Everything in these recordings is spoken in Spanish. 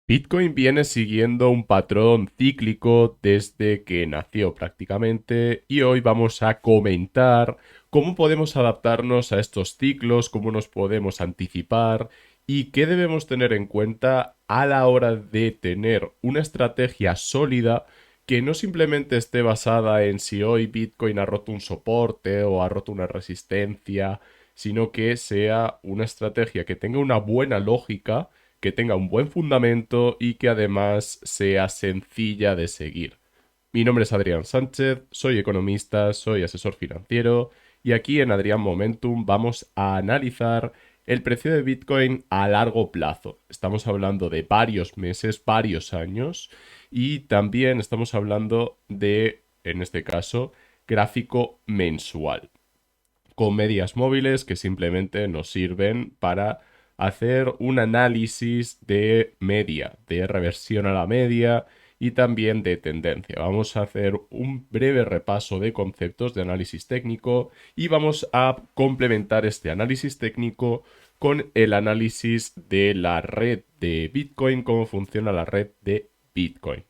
Bitcoin viene siguiendo un patrón cíclico desde que nació prácticamente y hoy vamos a comentar cómo podemos adaptarnos a estos ciclos, cómo nos podemos anticipar y qué debemos tener en cuenta a la hora de tener una estrategia sólida que no simplemente esté basada en si hoy Bitcoin ha roto un soporte o ha roto una resistencia, sino que sea una estrategia que tenga una buena lógica, que tenga un buen fundamento y que además sea sencilla de seguir. Mi nombre es Adrián Sánchez, soy economista, soy asesor financiero y aquí en Adrián Momentum vamos a analizar el precio de Bitcoin a largo plazo. Estamos hablando de varios meses, varios años y también estamos hablando de, en este caso, gráfico mensual con medias móviles que simplemente nos sirven para hacer un análisis de media, de reversión a la media y también de tendencia. Vamos a hacer un breve repaso de conceptos de análisis técnico y vamos a complementar este análisis técnico con el análisis de la red de Bitcoin, cómo funciona la red de Bitcoin.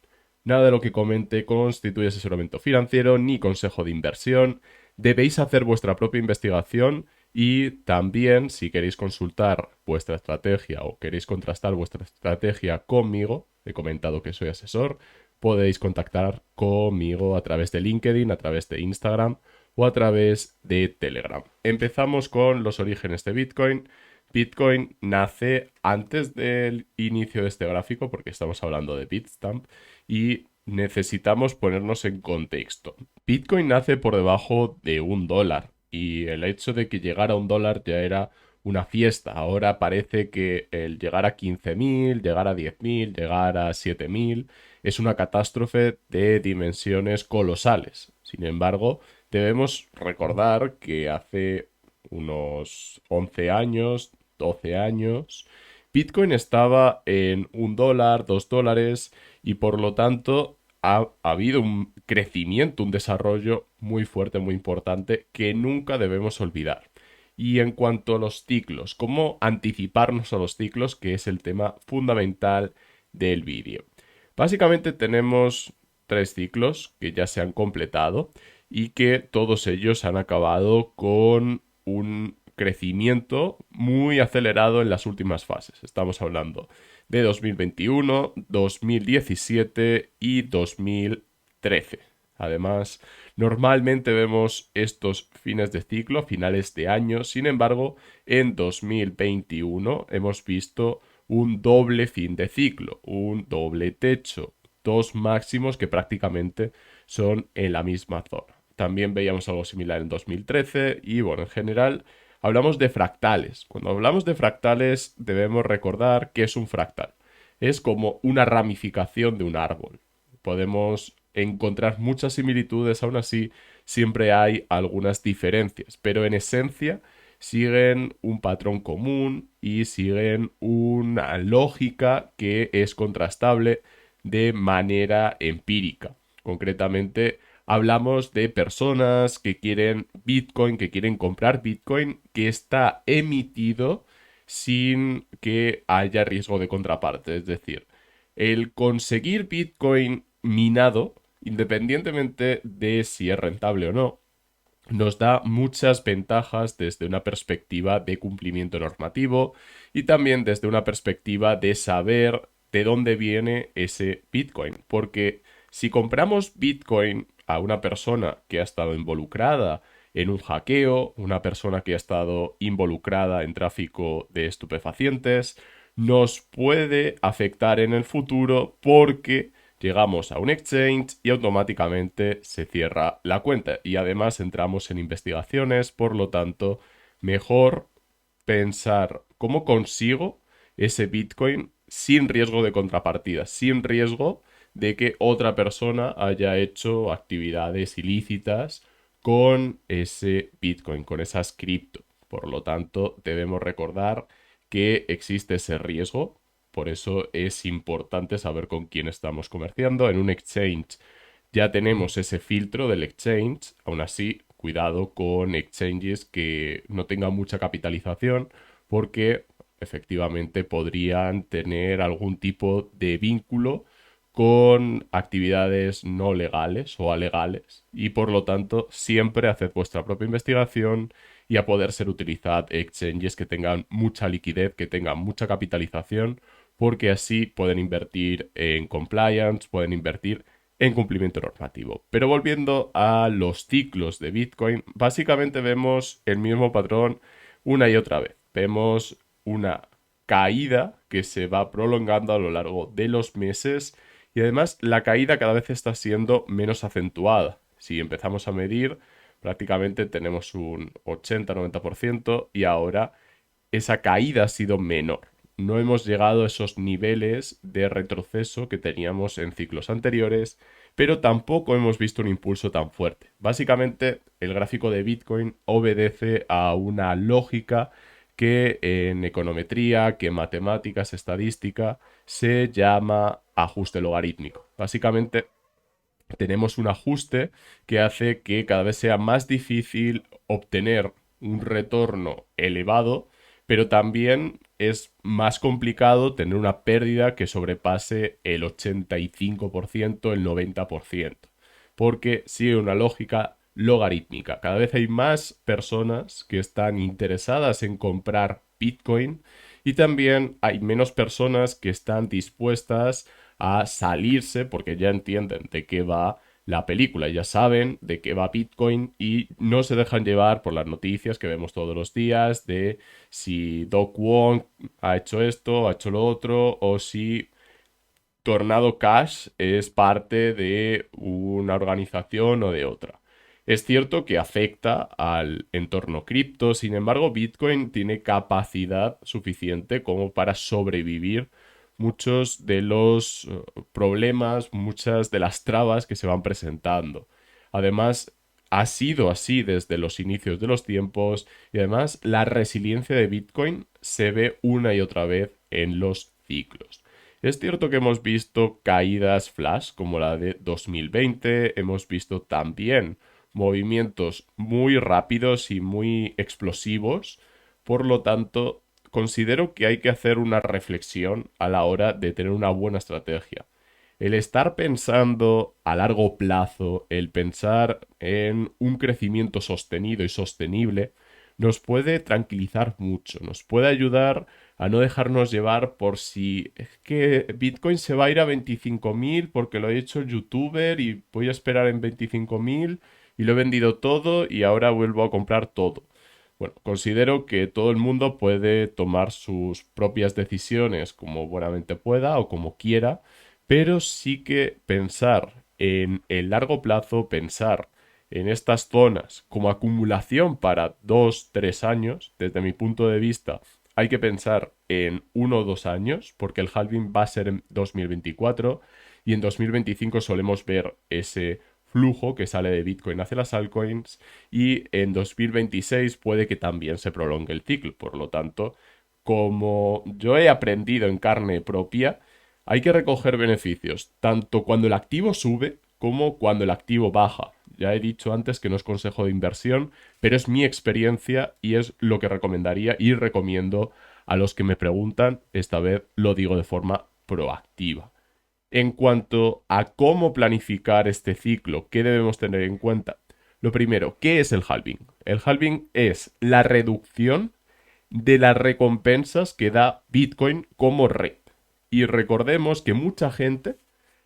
Nada de lo que comente constituye asesoramiento financiero ni consejo de inversión. Debéis hacer vuestra propia investigación y también si queréis consultar vuestra estrategia o queréis contrastar vuestra estrategia conmigo, he comentado que soy asesor, podéis contactar conmigo a través de LinkedIn, a través de Instagram o a través de Telegram. Empezamos con los orígenes de Bitcoin. Bitcoin nace antes del inicio de este gráfico porque estamos hablando de Bitstamp y necesitamos ponernos en contexto. Bitcoin nace por debajo de $1 y el hecho de que llegara a $1 ya era una fiesta. Ahora parece que el llegar a 15.000, llegar a 10.000, llegar a 7.000 es una catástrofe de dimensiones colosales. Sin embargo, debemos recordar que hace unos 11 años, 12 años, Bitcoin estaba en $1, $2 y por lo tanto ha habido un crecimiento, un desarrollo muy fuerte, muy importante que nunca debemos olvidar. Y en cuanto a los ciclos, cómo anticiparnos a los ciclos, que es el tema fundamental del vídeo. Básicamente tenemos tres ciclos que ya se han completado y que todos ellos han acabado con un crecimiento muy acelerado en las últimas fases. Estamos hablando de 2021, 2017 y 2013. Además, normalmente vemos estos fines de ciclo, finales de año. Sin embargo, en 2021 hemos visto un doble fin de ciclo, un doble techo, dos máximos que prácticamente son en la misma zona. También veíamos algo similar en 2013 y bueno, en general hablamos de fractales. Cuando hablamos de fractales debemos recordar que es un fractal. Es como una ramificación de un árbol. Podemos encontrar muchas similitudes, aún así siempre hay algunas diferencias, pero en esencia siguen un patrón común y siguen una lógica que es contrastable de manera empírica. Concretamente, hablamos de personas que quieren Bitcoin, que quieren comprar Bitcoin, que está emitido sin que haya riesgo de contraparte. Es decir, el conseguir Bitcoin minado, independientemente de si es rentable o no, nos da muchas ventajas desde una perspectiva de cumplimiento normativo y también desde una perspectiva de saber de dónde viene ese Bitcoin. Porque si compramos Bitcoin a una persona que ha estado involucrada en un hackeo, una persona que ha estado involucrada en tráfico de estupefacientes, nos puede afectar en el futuro porque llegamos a un exchange y automáticamente se cierra la cuenta. Y además entramos en investigaciones, por lo tanto, mejor pensar cómo consigo ese Bitcoin sin riesgo de contrapartida, sin riesgo de que otra persona haya hecho actividades ilícitas con ese Bitcoin, con esas cripto. Por lo tanto, debemos recordar que existe ese riesgo. Por eso es importante saber con quién estamos comerciando. En un exchange ya tenemos ese filtro del exchange. Aún así, cuidado con exchanges que no tengan mucha capitalización porque efectivamente podrían tener algún tipo de vínculo con actividades no legales o alegales y por lo tanto siempre haced vuestra propia investigación y a poder ser utilizad exchanges que tengan mucha liquidez, que tengan mucha capitalización, porque así pueden invertir en compliance, pueden invertir en cumplimiento normativo. Pero volviendo a los ciclos de Bitcoin, básicamente vemos el mismo patrón una y otra vez. Vemos una caída que se va prolongando a lo largo de los meses y además la caída cada vez está siendo menos acentuada. Si empezamos a medir, prácticamente tenemos un 80-90% y ahora esa caída ha sido menor. No hemos llegado a esos niveles de retroceso que teníamos en ciclos anteriores, pero tampoco hemos visto un impulso tan fuerte. Básicamente, el gráfico de Bitcoin obedece a una lógica que en econometría, que en matemáticas, estadística, se llama ajuste logarítmico. Básicamente, tenemos un ajuste que hace que cada vez sea más difícil obtener un retorno elevado, pero también es más complicado tener una pérdida que sobrepase el 85%, el 90%, porque sigue una lógica logarítmica. Cada vez hay más personas que están interesadas en comprar Bitcoin y también hay menos personas que están dispuestas a salirse porque ya entienden de qué va la película, ya saben de qué va Bitcoin y no se dejan llevar por las noticias que vemos todos los días de si Doc Wong ha hecho esto, ha hecho lo otro o si Tornado Cash es parte de una organización o de otra. Es cierto que afecta al entorno cripto, sin embargo, Bitcoin tiene capacidad suficiente como para sobrevivir muchos de los problemas, muchas de las trabas que se van presentando. Además, ha sido así desde los inicios de los tiempos y además la resiliencia de Bitcoin se ve una y otra vez en los ciclos. Es cierto que hemos visto caídas flash como la de 2020, hemos visto también movimientos muy rápidos y muy explosivos, por lo tanto, considero que hay que hacer una reflexión a la hora de tener una buena estrategia. El estar pensando a largo plazo, el pensar en un crecimiento sostenido y sostenible, nos puede tranquilizar mucho, nos puede ayudar a no dejarnos llevar por si es que Bitcoin se va a ir a 25.000 porque lo he hecho el youtuber y voy a esperar en 25.000 y lo he vendido todo y ahora vuelvo a comprar todo. Bueno, considero que todo el mundo puede tomar sus propias decisiones como buenamente pueda o como quiera, pero sí que pensar en el largo plazo, pensar en estas zonas como acumulación para 2-3 años, desde mi punto de vista, hay que pensar en 1 o 2 años, porque el halving va a ser en 2024 y en 2025 solemos ver ese flujo que sale de Bitcoin hacia las altcoins y en 2026 puede que también se prolongue el ciclo. Por lo tanto, como yo he aprendido en carne propia, hay que recoger beneficios tanto cuando el activo sube como cuando el activo baja. Ya he dicho antes que no es consejo de inversión, pero es mi experiencia y es lo que recomendaría y recomiendo a los que me preguntan. Esta vez lo digo de forma proactiva. En cuanto a cómo planificar este ciclo, ¿qué debemos tener en cuenta? Lo primero, ¿qué es el halving? El halving es la reducción de las recompensas que da Bitcoin como red. Y recordemos que mucha gente,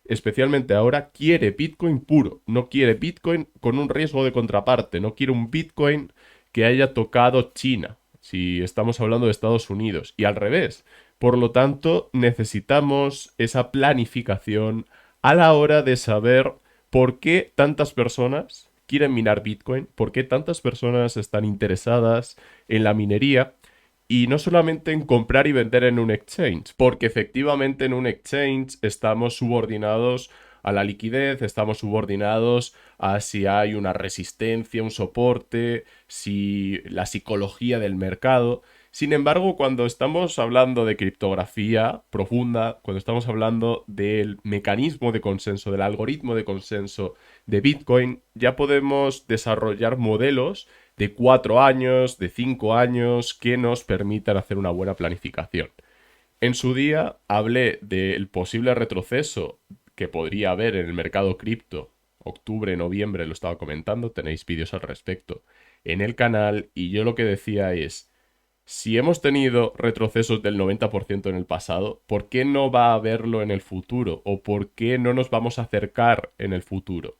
especialmente ahora, quiere Bitcoin puro, no quiere Bitcoin con un riesgo de contraparte, no quiere un Bitcoin que haya tocado China, si estamos hablando de Estados Unidos, y al revés. Por lo tanto, necesitamos esa planificación a la hora de saber por qué tantas personas quieren minar Bitcoin, por qué tantas personas están interesadas en la minería y no solamente en comprar y vender en un exchange, porque efectivamente en un exchange estamos subordinados a la liquidez, estamos subordinados a si hay una resistencia, un soporte, si la psicología del mercado. Sin embargo, cuando estamos hablando de criptografía profunda, cuando estamos hablando del mecanismo de consenso, del algoritmo de consenso de Bitcoin, ya podemos desarrollar modelos de 4 años, de 5 años, que nos permitan hacer una buena planificación. En su día hablé del posible retroceso que podría haber en el mercado cripto. Octubre, noviembre lo estaba comentando, tenéis vídeos al respecto en el canal y yo lo que decía es, si hemos tenido retrocesos del 90% en el pasado, ¿por qué no va a haberlo en el futuro? ¿O por qué no nos vamos a acercar en el futuro?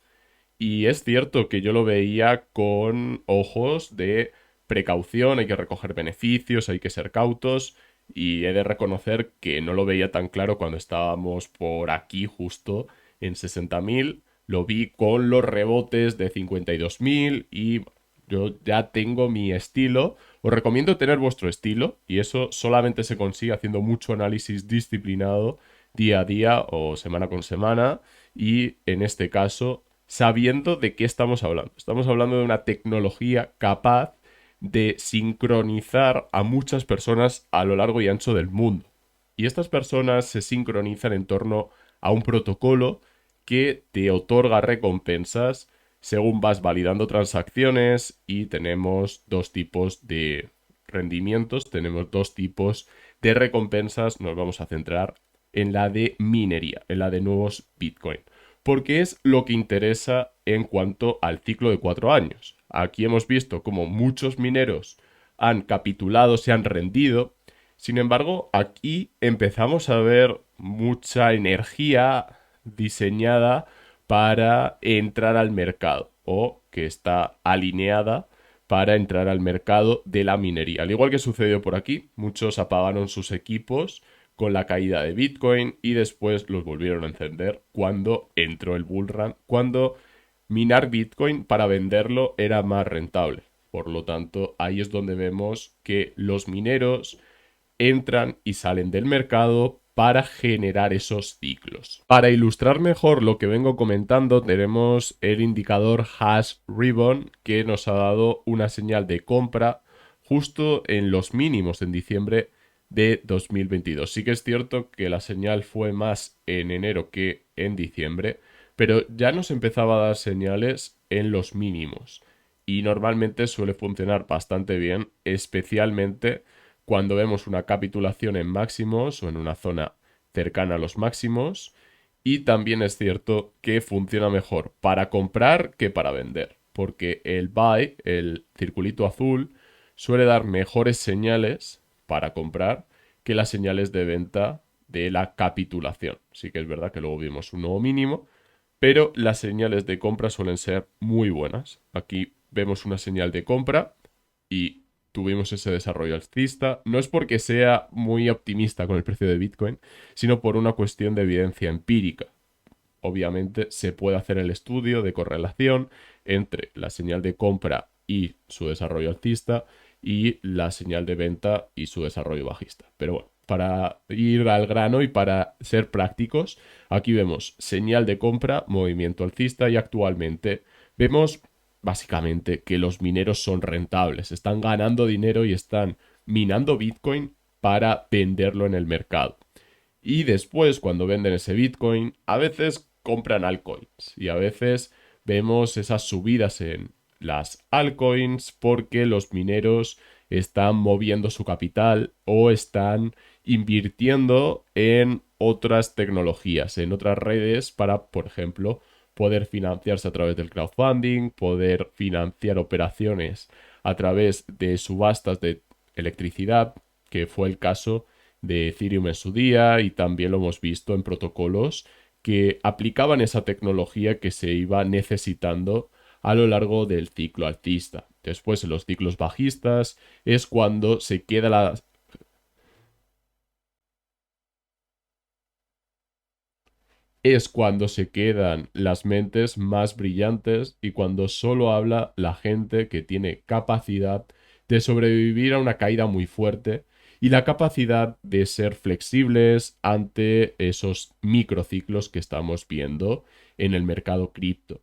Y es cierto que yo lo veía con ojos de precaución, hay que recoger beneficios, hay que ser cautos, y he de reconocer que no lo veía tan claro cuando estábamos por aquí justo en 60.000. Lo vi con los rebotes de 52.000 y yo ya tengo mi estilo. Os recomiendo tener vuestro estilo y eso solamente se consigue haciendo mucho análisis disciplinado día a día o semana con semana y en este caso sabiendo de qué estamos hablando. Estamos hablando de una tecnología capaz de sincronizar a muchas personas a lo largo y ancho del mundo. Y estas personas se sincronizan en torno a un protocolo que te otorga recompensas según vas validando transacciones y tenemos dos tipos de rendimientos, tenemos dos tipos de recompensas. Nos vamos a centrar en la de minería, en la de nuevos Bitcoin, porque es lo que interesa en cuanto al ciclo de 4 años. Aquí hemos visto como muchos mineros han capitulado, se han rendido. Sin embargo, aquí empezamos a ver mucha energía diseñada para entrar al mercado o que está alineada para entrar al mercado de la minería. Al igual que sucedió por aquí, muchos apagaron sus equipos con la caída de Bitcoin y después los volvieron a encender cuando entró el bull run, cuando minar Bitcoin para venderlo era más rentable. Por lo tanto, ahí es donde vemos que los mineros entran y salen del mercado para generar esos ciclos. Para ilustrar mejor lo que vengo comentando, tenemos el indicador Hash Ribbon que nos ha dado una señal de compra justo en los mínimos en diciembre de 2022. Sí que es cierto que la señal fue más en enero que en diciembre, pero ya nos empezaba a dar señales en los mínimos y normalmente suele funcionar bastante bien, especialmente cuando vemos una capitulación en máximos o en una zona cercana a los máximos. Y también es cierto que funciona mejor para comprar que para vender, porque el buy, el circulito azul, suele dar mejores señales para comprar que las señales de venta de la capitulación. Sí que es verdad que luego vimos un nuevo mínimo, pero las señales de compra suelen ser muy buenas. Aquí vemos una señal de compra y tuvimos ese desarrollo alcista. No es porque sea muy optimista con el precio de Bitcoin, sino por una cuestión de evidencia empírica. Obviamente se puede hacer el estudio de correlación entre la señal de compra y su desarrollo alcista y la señal de venta y su desarrollo bajista. Pero bueno, para ir al grano y para ser prácticos, aquí vemos señal de compra, movimiento alcista y actualmente vemos básicamente que los mineros son rentables, están ganando dinero y están minando Bitcoin para venderlo en el mercado. Y después, cuando venden ese Bitcoin, a veces compran altcoins y a veces vemos esas subidas en las altcoins porque los mineros están moviendo su capital o están invirtiendo en otras tecnologías, en otras redes para, por ejemplo, poder financiarse a través del crowdfunding, poder financiar operaciones a través de subastas de electricidad, que fue el caso de Ethereum en su día y también lo hemos visto en protocolos que aplicaban esa tecnología que se iba necesitando a lo largo del ciclo alcista. Después, en los ciclos bajistas, es cuando se queda es cuando se quedan las mentes más brillantes y cuando solo habla la gente que tiene capacidad de sobrevivir a una caída muy fuerte y la capacidad de ser flexibles ante esos microciclos que estamos viendo en el mercado cripto.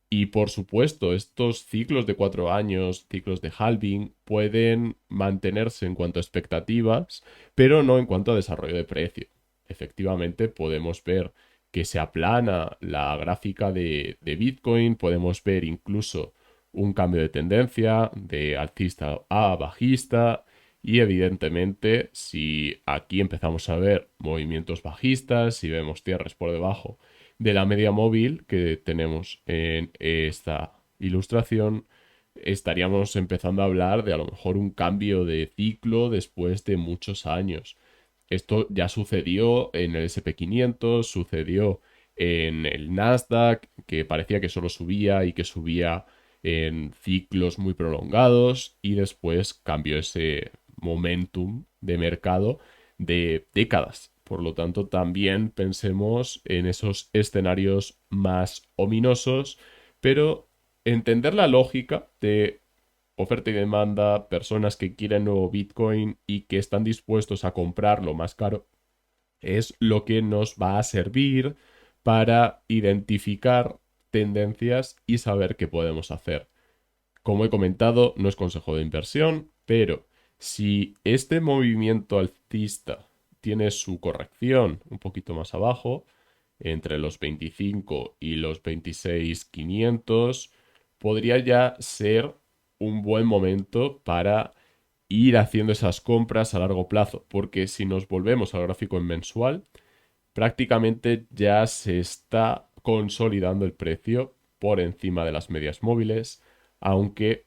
Y por supuesto, estos ciclos de 4 años, ciclos de halving, pueden mantenerse en cuanto a expectativas, pero no en cuanto a desarrollo de precio. Efectivamente, podemos ver que se aplana la gráfica de Bitcoin, podemos ver incluso un cambio de tendencia de alcista a bajista y evidentemente si aquí empezamos a ver movimientos bajistas, si vemos cierres por debajo de la media móvil que tenemos en esta ilustración, estaríamos empezando a hablar de a lo mejor un cambio de ciclo después de muchos años. Esto ya sucedió en el SP 500, sucedió en el Nasdaq, que parecía que solo subía y que subía en ciclos muy prolongados y después cambió ese momentum de mercado de décadas. Por lo tanto, también pensemos en esos escenarios más ominosos, pero entender la lógica de oferta y demanda, personas que quieren nuevo Bitcoin y que están dispuestos a comprarlo más caro, es lo que nos va a servir para identificar tendencias y saber qué podemos hacer. Como he comentado, no es consejo de inversión, pero si este movimiento alcista tiene su corrección un poquito más abajo, entre los 25 y los 26.500, podría ya ser un buen momento para ir haciendo esas compras a largo plazo, porque si nos volvemos al gráfico en mensual, prácticamente ya se está consolidando el precio por encima de las medias móviles, aunque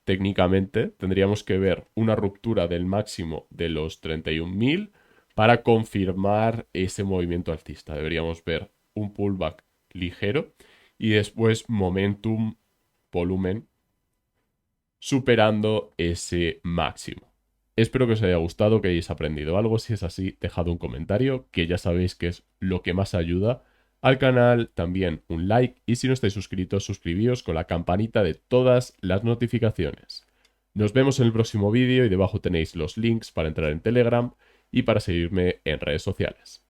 técnicamente tendríamos que ver una ruptura del máximo de los 31.000 para confirmar ese movimiento alcista. Deberíamos ver un pullback ligero y después momentum, volumen superando ese máximo. Espero que os haya gustado, que hayáis aprendido algo. Si es así, dejad un comentario, que ya sabéis que es lo que más ayuda al canal. También un like y si no estáis suscritos, suscribíos con la campanita de todas las notificaciones. Nos vemos en el próximo vídeo y debajo tenéis los links para entrar en Telegram y para seguirme en redes sociales.